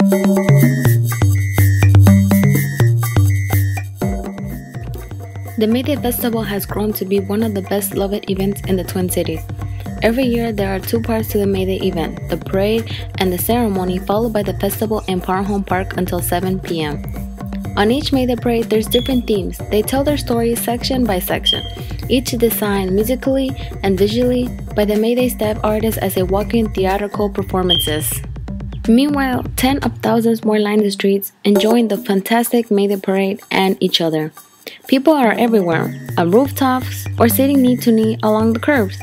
The MayDay Festival has grown to be one of the best loved events in the Twin Cities. Every year there are two parts to the MayDay event, the parade and the ceremony, followed by the festival in Power Home Park until 7 p.m. On each MayDay parade there's different themes. They tell their stories section by section, each designed musically and visually by the MayDay staff artists as a walk-in theatrical performances. Meanwhile, tens of thousands more line the streets enjoying the fantastic MayDay parade and each other. People are everywhere, on rooftops or sitting knee to knee along the curbs.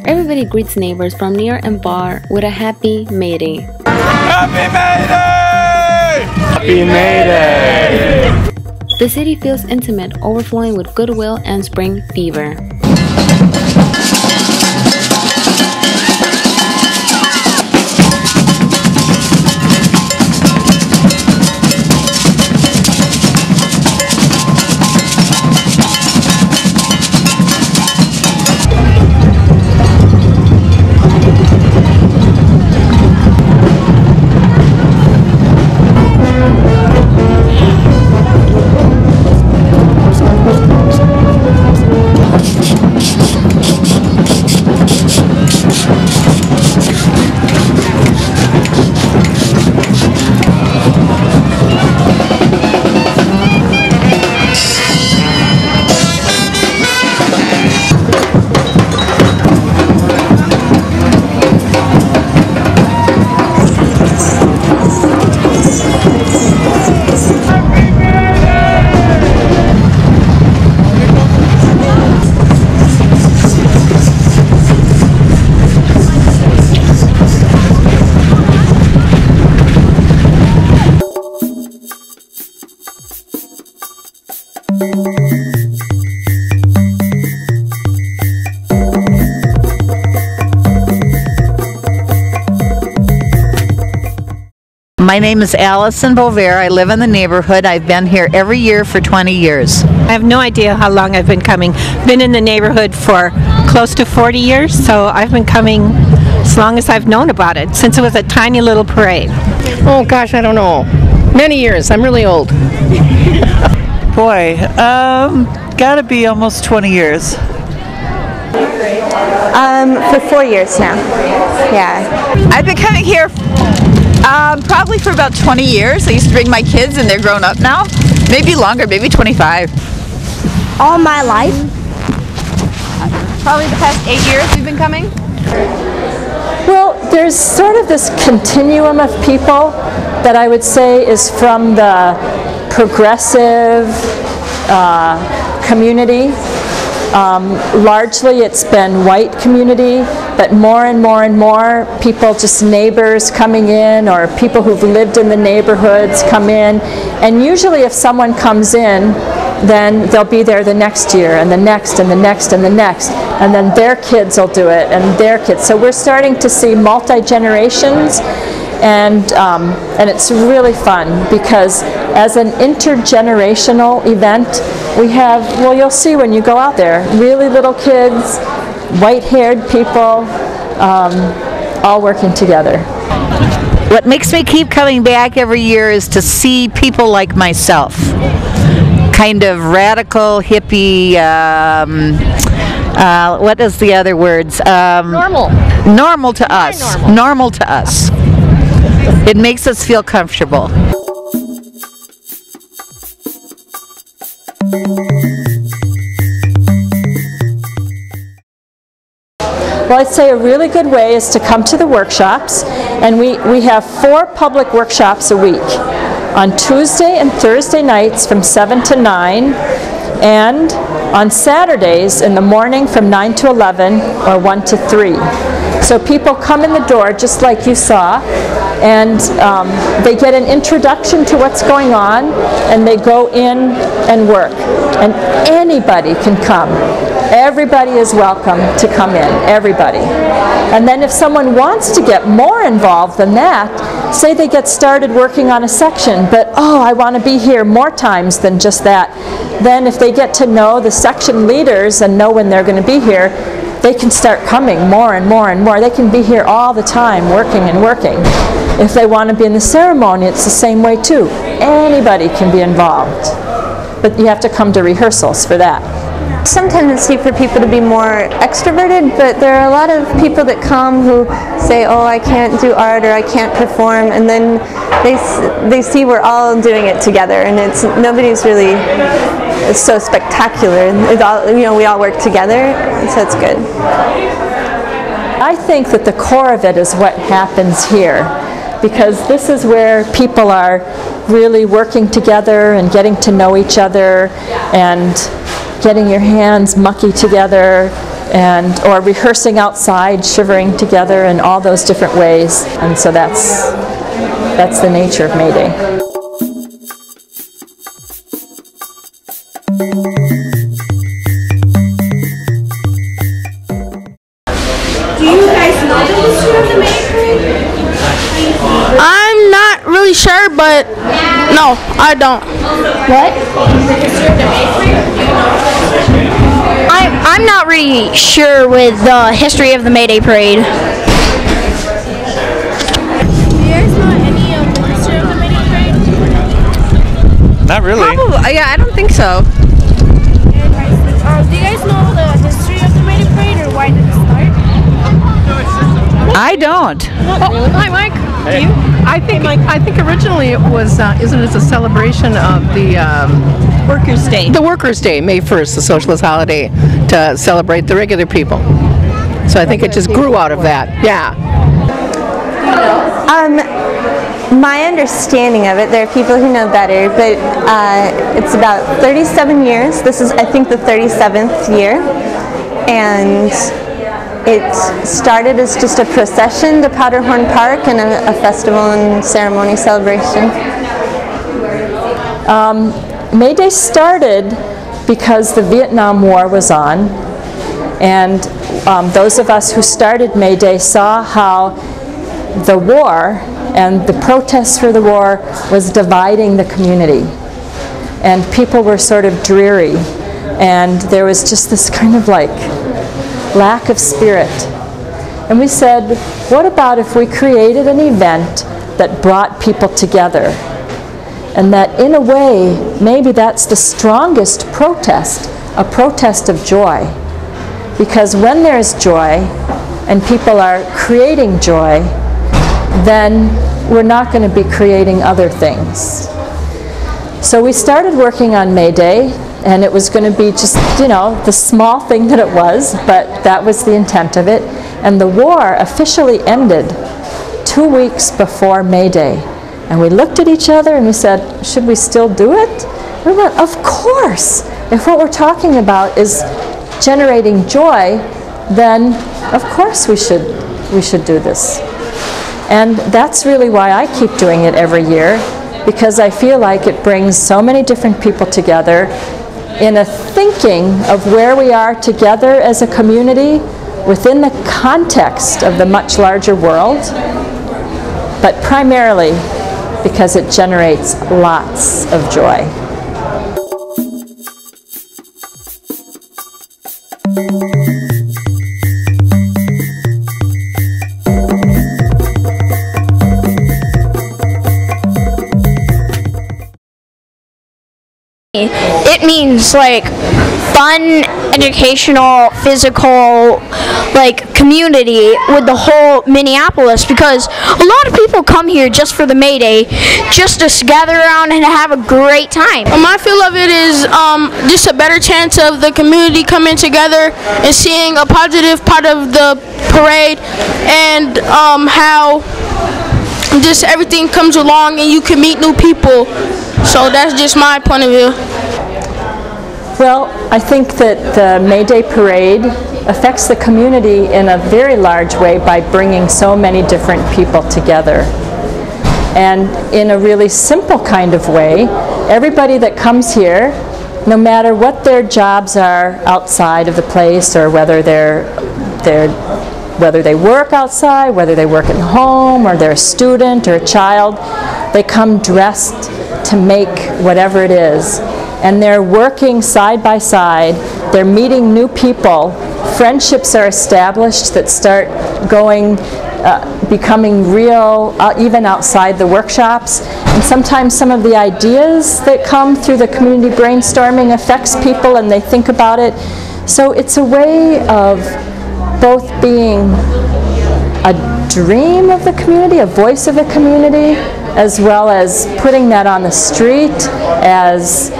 Everybody greets neighbors from near and far with a happy MayDay. Happy MayDay! Happy MayDay! The city feels intimate, overflowing with goodwill and spring fever. My name is Allison Bover. I live in the neighborhood. I've been here every year for 20 years. I have no idea how long I've been coming. Been in the neighborhood for close to 40 years, so I've been coming as long as I've known about it, since it was a tiny little parade. Oh gosh, I don't know. Many years. I'm really old. Boy, gotta be almost 20 years. For 4 years now. Yeah. I've been coming here probably for about 20 years. I used to bring my kids and they're grown up now. Maybe longer, maybe 25. All my life. Probably the past 8 years we've been coming. Well, there's sort of this continuum of people that I would say is from the progressive community. Largely it's been white community, but more and more and more people, just neighbors coming in, or people who've lived in the neighborhoods come in. And usually if someone comes in, then they'll be there the next year, and the next, and the next, and the next, and then their kids will do it, and their kids. So we're starting to see multi-generations, and it's really fun, because as an intergenerational event, we have, well, you'll see when you go out there, really little kids, white-haired people, all working together. What makes me keep coming back every year is to see people like myself. Kind of radical, hippie, what is the other words? Normal. Normal to us. Normal to us. It makes us feel comfortable. Well, I'd say a really good way is to come to the workshops, and we have 4 public workshops a week. On Tuesday and Thursday nights from 7 to 9, and on Saturdays in the morning from 9 to 11 or 1 to 3. So people come in the door just like you saw, and they get an introduction to what's going on, and they go in and work. And anybody can come. Everybody is welcome to come in, everybody. And then if someone wants to get more involved than that, say they get started working on a section, but oh, I want to be here more times than just that. Then if they get to know the section leaders and know when they're going to be here, they can start coming more and more and more. They can be here all the time working and working. If they want to be in the ceremony, it's the same way too. Anybody can be involved. But you have to come to rehearsals for that. Some tendency for people to be more extroverted, but there are a lot of people that come who say, oh, I can't do art or I can't perform, and then they see we're all doing it together, and nobody's really so spectacular. It's all, we all work together, so it's good. I think that the core of it is what happens here, because this is where people are really working together and getting to know each other and getting your hands mucky together, or rehearsing outside, shivering together in all those different ways. And so that's the nature of MayDay. Do you guys know the history of the MayDay Parade? I'm not really sure, but no, I don't. What? The history of the MayDay Parade? I'm not really sure with the history of the MayDay Parade. Do you guys know any of the history of the MayDay Parade? Not really. Probably, yeah, I don't think so. Do you guys know the history of the MayDay Parade, or why did it start? I don't. Oh, hi, Mike. Hey. I think originally it was, isn't it a celebration of the Workers' Day? The Workers' Day, May 1st, the socialist holiday, to celebrate the regular people. So I think it just grew out of that. Yeah. My understanding of it, there are people who know better, but it's about 37 years. This is, I think, the 37th year, and it started as just a procession to Powderhorn Park and a festival and ceremony celebration. MayDay started because the Vietnam War was on, and those of us who started MayDay saw how the war and the protests for the war was dividing the community, and people were sort of dreary, and there was just this kind of like lack of spirit. And we said, what about if we created an event that brought people together? And that in a way, maybe that's the strongest protest, a protest of joy. Because when there's joy and people are creating joy, then we're not going to be creating other things. So we started working on MayDay, and it was going to be just, the small thing that it was, but that was the intent of it. And the war officially ended 2 weeks before MayDay. And we looked at each other and we said, should we still do it? We went, of course. If what we're talking about is generating joy, then of course we should do this. And that's really why I keep doing it every year, because I feel like it brings so many different people together in a thinking of where we are together as a community within the context of the much larger world, but primarily because it generates lots of joy. It means like fun, educational, physical, like community with the whole Minneapolis, because a lot of people come here just for the MayDay, just to gather around and have a great time. My feel of it is just a better chance of the community coming together and seeing a positive part of the parade, and how just everything comes along and you can meet new people. So that's just my point of view. Well, I think that the MayDay Parade affects the community in a very large way by bringing so many different people together. And in a really simple kind of way, everybody that comes here, no matter what their jobs are outside of the place, or whether whether they work outside, whether they work at home, or they're a student or a child, they come dressed to make whatever it is. and they're working side by side. They're meeting new people. Friendships are established that start going, becoming real, even outside the workshops. And sometimes some of the ideas that come through the community brainstorming affects people and they think about it. So it's a way of both being a dream of the community, a voice of the community, as well as putting that on the street as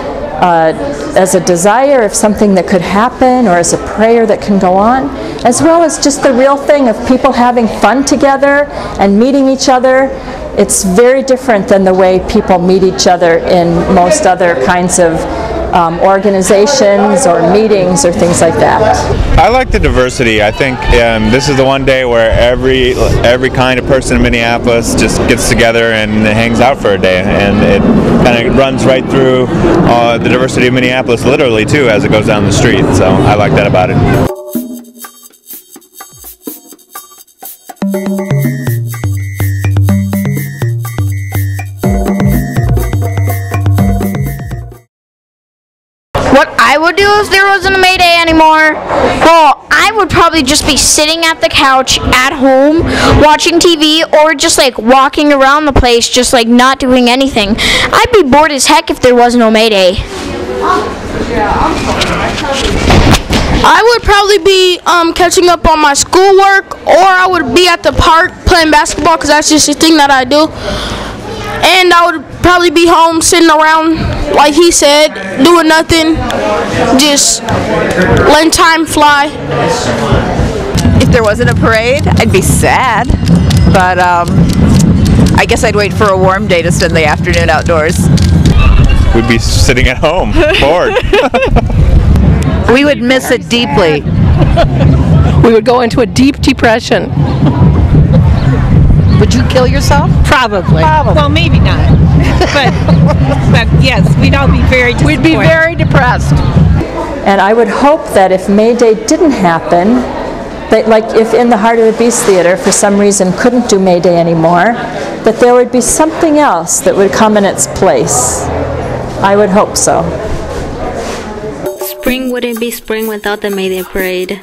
a desire of something that could happen, or as a prayer that can go on, as well as just the real thing of people having fun together and meeting each other. It's very different than the way people meet each other in most other kinds of organizations or meetings or things like that. I like the diversity. I think this is the one day where every kind of person in Minneapolis just gets together and hangs out for a day, and it kind of runs right through the diversity of Minneapolis, literally too, as it goes down the street. So I like that about it. What I would do if there wasn't a MayDay anymore? Well, I would probably just be sitting at the couch at home watching TV, or just like walking around the place just like not doing anything. I'd be bored as heck if there was no MayDay. I would probably be catching up on my schoolwork, or I would be at the park playing basketball, because that's just a thing that I do. And I would probably be home sitting around, like he said, doing nothing, just letting time fly. If there wasn't a parade, I'd be sad, but I guess I'd wait for a warm day to spend the afternoon outdoors. We'd be sitting at home, bored. We would miss it deeply. We would go into a deep depression. Would you kill yourself? Probably. Well, maybe not. but yes, we'd all be very disappointed. We'd be very depressed. And I would hope that if MayDay didn't happen, that like if in the Heart of the Beast Theater for some reason couldn't do MayDay anymore, that there would be something else that would come in its place. I would hope so. Spring wouldn't be spring without the MayDay parade.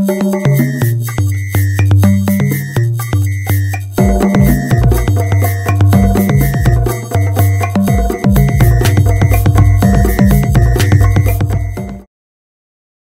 Thank you.